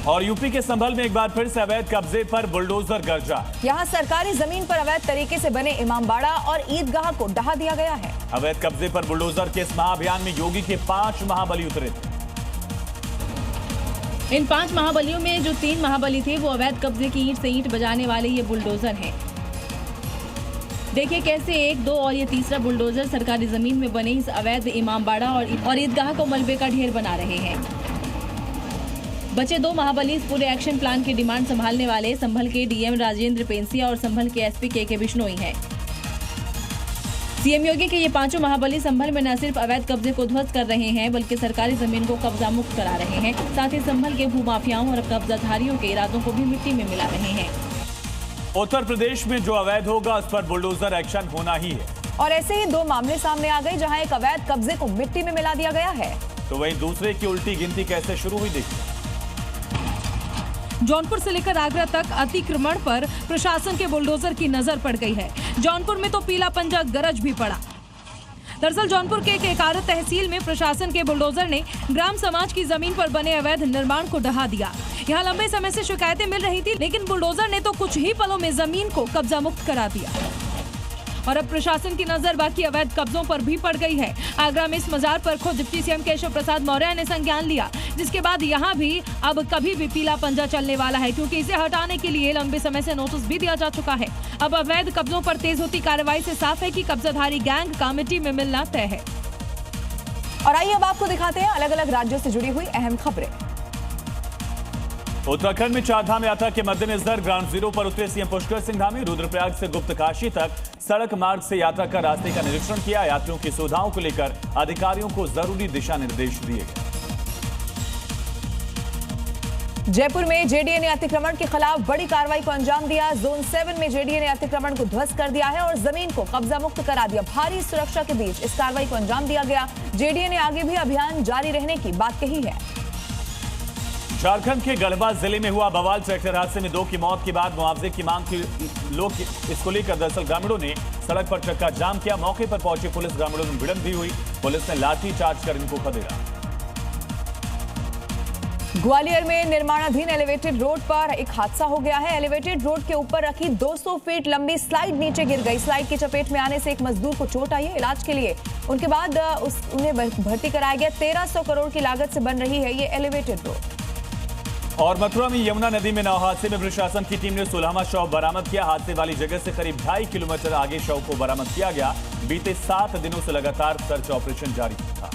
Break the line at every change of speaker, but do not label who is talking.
और यूपी के संभल में एक बार फिर से अवैध कब्जे पर बुलडोजर गरजा।
यहाँ सरकारी जमीन पर अवैध तरीके से बने इमामबाड़ा और ईदगाह को ढहा दिया गया है।
अवैध कब्जे पर बुलडोजर के इस महाअभियान में योगी के 5 महाबली उतरे थे।
इन 5 महाबलियों में जो 3 महाबली थे वो अवैध कब्जे की ईंट से ईंट बजाने वाले ये बुलडोजर हैं। देखिए कैसे 1, 2 और ये तीसरा बुलडोजर सरकारी जमीन में बने इस अवैध इमामबाड़ा और ईदगाह को मलबे का ढेर बना रहे हैं। बचे 2 महाबली इस पूरे एक्शन प्लान की डिमांड संभालने वाले संभल के डीएम राजेंद्र पेंसिया और संभल के एसपी के बिश्नोई हैं। सीएम योगी के ये 5 महाबली संभल में न सिर्फ अवैध कब्जे को ध्वस्त कर रहे हैं बल्कि सरकारी जमीन को कब्जा मुक्त करा रहे हैं। साथ ही संभल के भूमाफियाओं और कब्जाधारियों के इरादों को भी मिट्टी में मिला रहे हैं।
उत्तर प्रदेश में जो अवैध होगा उस पर बुलडोजर एक्शन होना ही है।
और ऐसे ही 2 मामले सामने आ गए जहां एक अवैध कब्जे को मिट्टी में मिला दिया गया है।
तो वहीं दूसरे की उल्टी गिनती कैसे शुरू हुई देखिए।
जौनपुर से लेकर आगरा तक अतिक्रमण पर प्रशासन के बुलडोजर की नजर पड़ गई है। जौनपुर में तो पीला पंजा गरज भी पड़ा। दरअसल जौनपुर के केकारा तहसील में प्रशासन के बुलडोजर ने ग्राम समाज की जमीन पर बने अवैध निर्माण को ढहा दिया। यहाँ लंबे समय से शिकायतें मिल रही थी, लेकिन बुलडोजर ने तो कुछ ही पलों में जमीन को कब्जा मुक्त करा दिया। और अब प्रशासन की नजर बाकी अवैध कब्जों पर भी पड़ गई है। आगरा में इस मजार पर खुद डिप्टी सीएम केशव प्रसाद मौर्य ने संज्ञान लिया, जिसके बाद यहाँ भी अब कभी भी पीला पंजा चलने वाला है, क्योंकि इसे हटाने के लिए लंबे समय से नोटिस भी दिया जा चुका है। अब अवैध कब्जों पर तेज होती कार्रवाई से साफ है कि कब्जाधारी गैंग का मिट्टी में मिलना तय है।
और आइए अब आपको दिखाते हैं अलग अलग राज्यों से जुड़ी हुई अहम खबरें।
उत्तराखंड में चारधाम यात्रा के मद्देनजर ग्राउंड जीरो पर उतरे सीएम पुष्कर सिंह धामी। रुद्रप्रयाग से गुप्तकाशी तक सड़क मार्ग से यात्रा कर रास्ते का निरीक्षण किया। यात्रियों की सुविधाओं को लेकर अधिकारियों को जरूरी दिशा निर्देश दिए गए।
जयपुर में जेडीए ने अतिक्रमण के खिलाफ बड़ी कार्रवाई को अंजाम दिया। जोन 7 में जेडीए ने अतिक्रमण को ध्वस्त कर दिया है और जमीन को कब्जा मुक्त करा दिया। भारी सुरक्षा के बीच इस कार्रवाई को अंजाम दिया गया। जेडीए ने आगे भी अभियान जारी रहने की बात कही है।
झारखंड के गढ़वा जिले में हुआ बवाल। ट्रैक्टर हादसे में 2 की मौत के बाद मुआवजे की मांग की लोग इसको लेकर दरअसल ग्रामीणों ने सड़क पर चक्का जाम किया। मौके पर पहुंची पुलिस ग्रामीणों में भिड़ंत भी हुई। पुलिस ने लाठी चार्ज कर इनको खदेड़ा।
ग्वालियर में निर्माणाधीन एलिवेटेड रोड पर एक हादसा हो गया है। एलिवेटेड रोड के ऊपर रखी 200 फीट लंबी स्लाइड नीचे गिर गई। स्लाइड की चपेट में आने से एक मजदूर को चोट आई है। इलाज के लिए उनके बाद उन्हें भर्ती कराया गया। 1300 करोड़ की लागत से बन रही है ये एलिवेटेड रोड।
और मथुरा में यमुना नदी में नाव हादसे में प्रशासन की टीम ने 16वां शव बरामद किया। हादसे वाली जगह से करीब 2.5 किलोमीटर आगे शव को बरामद किया गया। बीते 7 दिनों से लगातार सर्च ऑपरेशन जारी था।